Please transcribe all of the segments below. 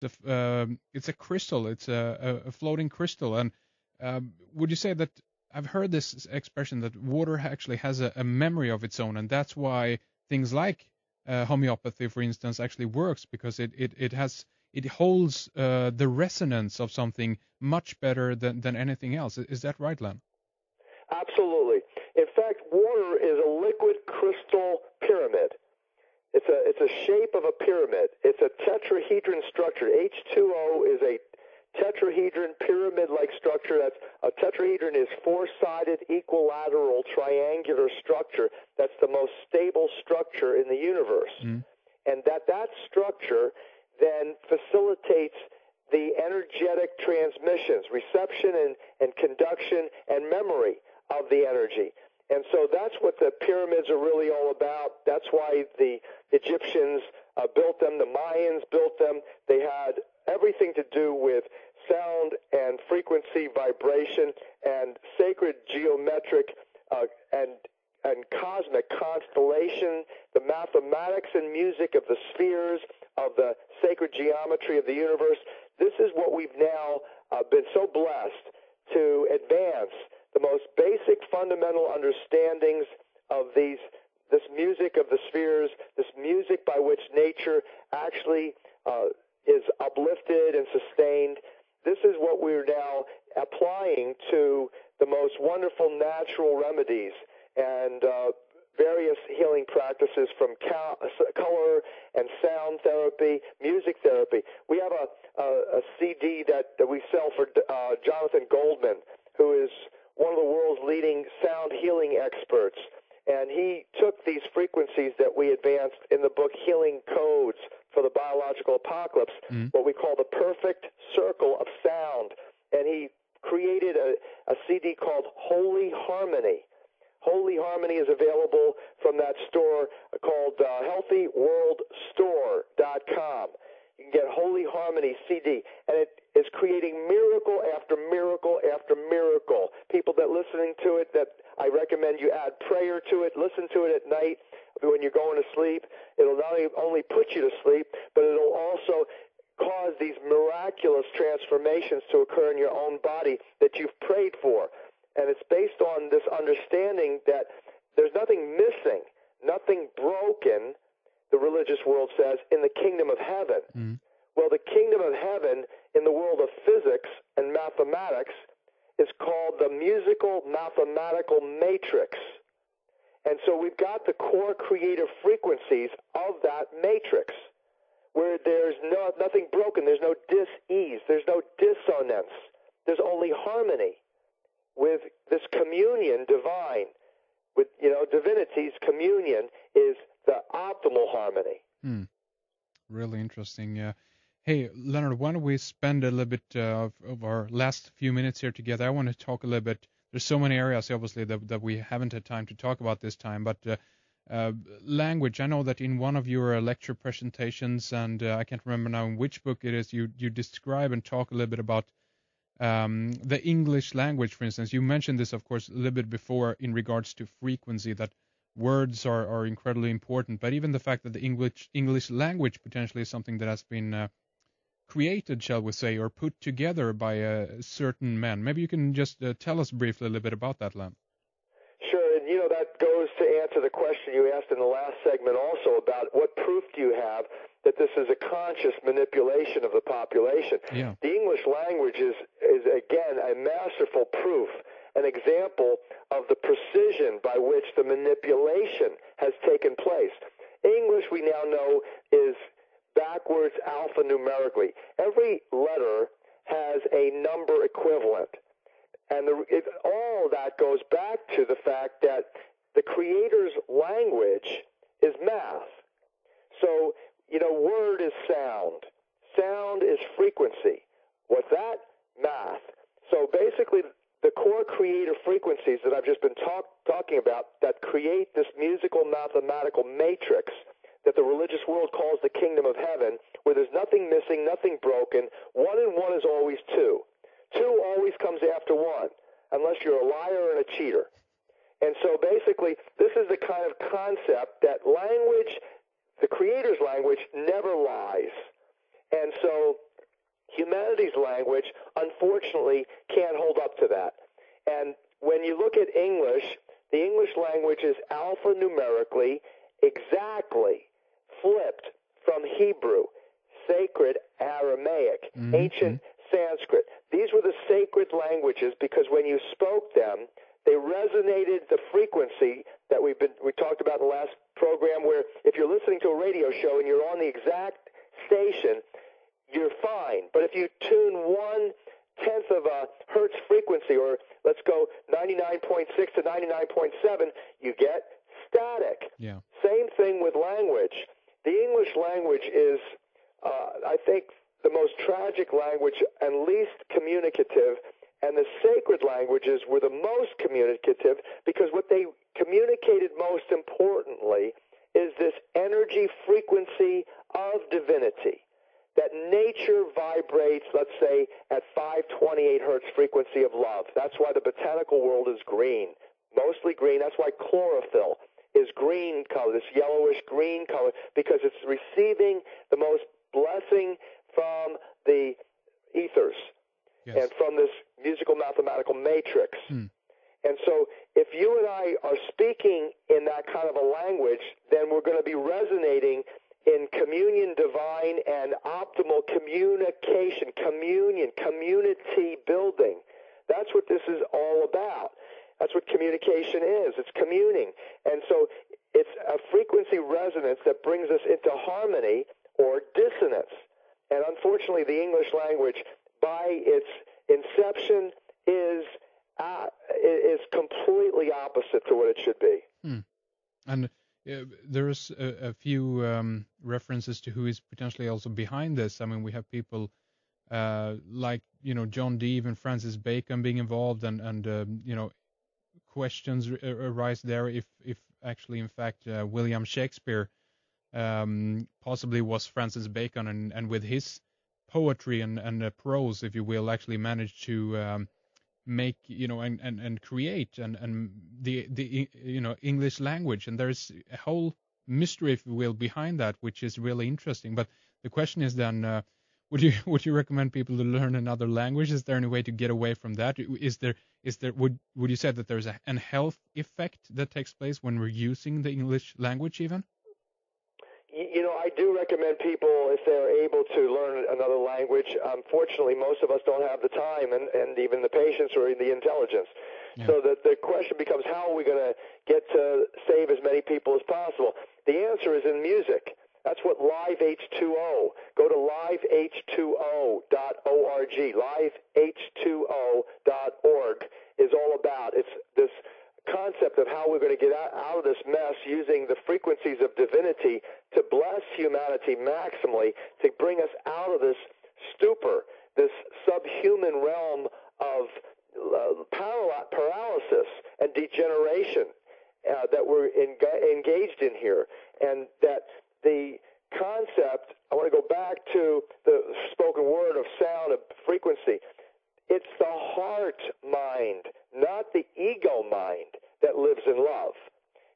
it's a crystal, it's a floating crystal. And would you say that I've heard this expression that water actually has a memory of its own, and that's why things like homeopathy, for instance, actually works, because it holds the resonance of something much better than anything else. Is that right, Len? Absolutely. In fact, water is a liquid crystal pyramid. It's a shape of a pyramid. It's a tetrahedron structure. H2O is a tetrahedron pyramid-like structure. A tetrahedron is four-sided, equilateral, triangular structure. That's the most stable structure in the universe. And that structure then facilitates the energetic transmissions, reception and conduction and memory of the energy. And so that's what the pyramids are really all about. That's why the Egyptians built them, the Mayans built them. They had everything to do with sound and frequency, vibration, and sacred geometric and cosmic constellation, the mathematics and music of the spheres, of the sacred geometry of the universe. This is what we've now been so blessed to advance, the most basic fundamental understandings of this music of the spheres, this music by which nature actually is uplifted and sustained. This is what we're now applying to the most wonderful natural remedies and various healing practices, from color and sound therapy, music therapy. We have a CD that we sell for Jonathan Goldman, who is one of the world's leading sound healing experts. And he took these frequencies that we advanced in the book Healing Codes for the Biological Apocalypse, what we call the perfect circle of sound. And he created a CD called Holy Harmony. Holy Harmony is available from that store called healthyworldstore.com. You can get Holy Harmony CD, and it is creating miracle after miracle after miracle. People that listening to it, that I recommend you add prayer to it, listen to it at night when you're going to sleep. It'll not only put you to sleep, but it'll also cause these miraculous transformations to occur in your own body that you've prayed for. And it's based on this understanding that there's nothing missing, nothing broken, the religious world says, in the kingdom of heaven. Well, the kingdom of heaven in the world of physics and mathematics is called the musical mathematical matrix. And so we've got the core creative frequencies of that matrix, where there's nothing broken, there's no dis-ease, there's no dissonance, there's only harmony with this communion divine. With, divinity's communion is the optimal harmony. Really interesting. Hey, Leonard, why don't we spend a little bit of our last few minutes here together? I want to talk a little bit. There's so many areas, obviously, that we haven't had time to talk about this time, but language. I know that in one of your lecture presentations, and I can't remember now in which book it is, you describe and talk a little bit about the English language, for instance. You mentioned this, of course, a little bit before in regards to frequency, that words are incredibly important, but even the fact that the English language potentially is something that has been created, shall we say, or put together by a certain man. Maybe you can just tell us briefly a little bit about that, Len. Sure, and that goes to answer the question you asked in the last segment also about what proof do you have that this is a conscious manipulation of the population. Yeah. The English language is again a masterful proof, an example of the precision by which the manipulation has taken place. English, we now know, is backwards alphanumerically. Every letter has a number equivalent. And all that goes back to the fact that the Creator's language is math. So, word is sound. Sound is frequency. What's that? Math. So basically, the core creative frequencies that I've just been talking about that create this musical mathematical matrix that the religious world calls the kingdom of heaven, where there's nothing missing, nothing broken. 1 and 1 is always 2. 2 always comes after 1, unless you're a liar and a cheater. And so basically, this is the kind of concept that language, the Creator's language, never lies. And so Humanity's language, unfortunately, can't hold up to that. And when you look at English, the English language is alphanumerically exactly flipped from Hebrew, sacred Aramaic, ancient Sanskrit. These were the sacred languages because when you spoke them, they resonated the frequency that we talked about in the last program, where if you're listening to a radio show and you're on the exact station, you're fine. But if you tune 1/10 of a hertz frequency, or let's go 99.6 to 99.7, you get static. Yeah. Same thing with language. The English language is, I think, the most tragic language and least communicative, and the sacred languages were the most communicative because what they communicated most importantly is this energy frequency of divinity. That nature vibrates, let's say, at 528 hertz frequency of love. That's why the botanical world is green, mostly green. That's why chlorophyll is green color, this yellowish green color, because it's receiving the most blessing from the ethers and from this musical mathematical matrix. And so if you and I are speaking in that kind of a language, then we're going to be resonating in communion divine and optimal communication, communion, community building. That's what this is all about. That's what communication is. It's communing. And so it's a frequency resonance that brings us into harmony or dissonance. And unfortunately, the English language, by its inception, is completely opposite to what it should be. And there's a few references to who is potentially also behind this. I mean, we have people like, John Dee and Francis Bacon being involved, and questions arise there if actually, in fact, William Shakespeare possibly was Francis Bacon, and with his poetry and prose, if you will, actually managed to make and create and the English language. And there's a whole mystery, if you will, behind that, which is really interesting. But the question is then, would you recommend people to learn another language? Is there any way to get away from that? Would you say that there's an health effect that takes place when we're using the English language even? I do recommend people, if they're able to learn another language. Unfortunately, most of us don't have the time and even the patience or the intelligence. Yeah. So the question becomes, how are we going to get to save as many people as possible? The answer is in music. That's what Live H2O. Go to liveH2O.org. LiveH2O.org is all about. It's this concept of how we're going to get out of this mess using the frequencies of divinity to bless humanity maximally, to bring us out of this stupor, this subhuman realm of paralysis and degeneration that we're engaged in here. And that the concept, I want to go back to the spoken word of sound, of frequency. It's the heart mind, not the ego mind, that lives in love.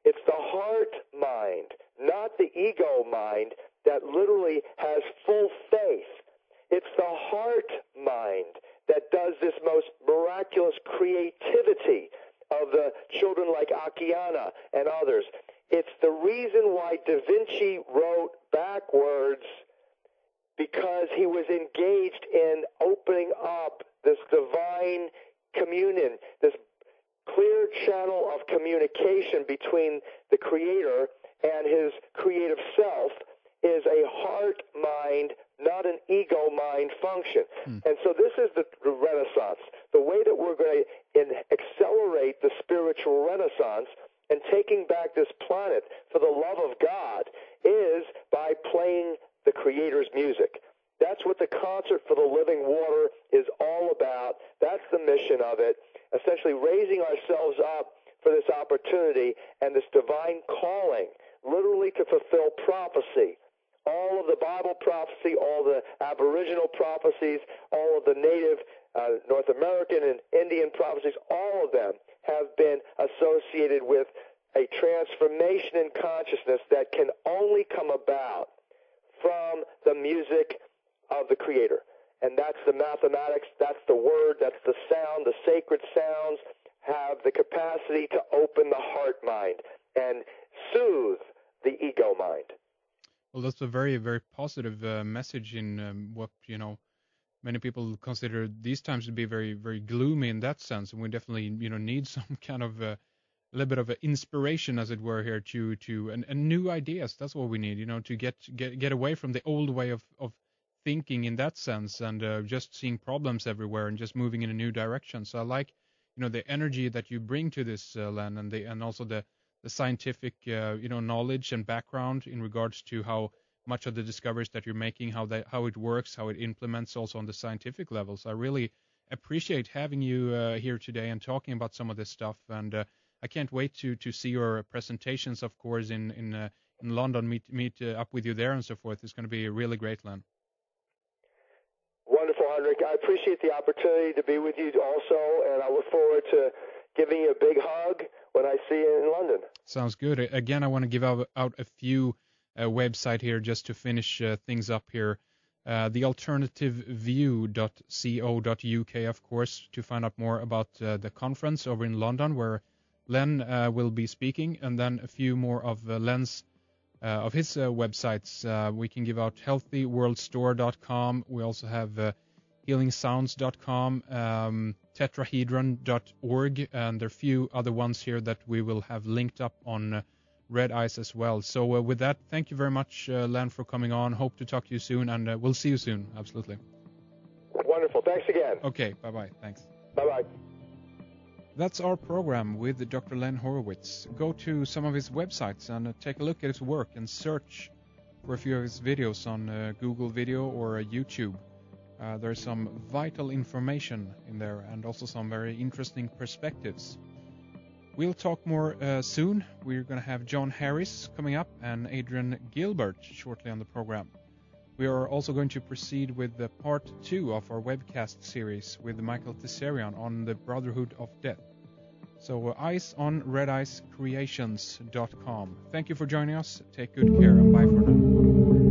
It's the heart mind, not the ego mind, that literally has full faith. It's the heart mind that does this most miraculous creativity of the children like Akiana and others. It's the reason why Da Vinci wrote backwards, because he was engaged in opening up this divine communion, this clear channel of communication between the Creator and his creative self is a heart mind, not an ego mind function. And so this is the Renaissance. The way that we're going to accelerate the spiritual Renaissance and taking back this planet for the love of God is by playing the Creator's music. That's what the Concert for the Living Water is all about. That's the mission of it, essentially raising ourselves up for this opportunity and this divine calling, literally to fulfill prophecy. All of the Bible prophecy, all the Aboriginal prophecies, all of the Native North American and Indian prophecies, all of them have been associated with a transformation in consciousness that can only come about from the music of the Creator. and that's the mathematics, that's the word, that's the sound, the sacred sounds have the capacity to open the heart mind and soothe the ego mind. Well, that's a very, very positive message in what, many people consider these times to be very, very gloomy in that sense. And we definitely, need some kind of a little bit of inspiration, as it were, here and new ideas. That's what we need, to get away from the old way of thinking in that sense, and just seeing problems everywhere and just moving in a new direction. So I like, the energy that you bring to this, Len, and also the scientific, knowledge and background in regards to how much of the discoveries that you're making, how it works, how it implements also on the scientific level. So I really appreciate having you here today and talking about some of this stuff. And I can't wait to see your presentations, of course, in London. Meet up with you there and so forth. It's going to be really great, Len. Wonderful, Henrik. I appreciate the opportunity to be with you also, and I look forward to giving you a big hug when I see you in London. Sounds good. Again, I want to give out a few website here just to finish things up here. thealternativeview.co.uk, of course, to find out more about the conference over in London where Len will be speaking, and then a few more of Len's of his websites. We can give out healthyworldstore.com. We also have healingsounds.com, tetrahedron.org, and there are a few other ones here that we will have linked up on Red Eyes as well. So with that, thank you very much, Len, for coming on. Hope to talk to you soon, and we'll see you soon. Absolutely. Wonderful. Thanks again. Okay. Bye-bye. Thanks. Bye-bye. That's our program with Dr. Len Horowitz. Go to some of his websites and take a look at his work and search for a few of his videos on Google Video or YouTube. There's some vital information in there and also some very interesting perspectives. We'll talk more soon. We're going to have John Harris coming up and Adrian Gilbert shortly on the program. We are also going to proceed with the part 2 of our webcast series with Michael Tessarian on the Brotherhood of Death. So eyes on redeyescreations.com. Thank you for joining us. Take good care and bye for now.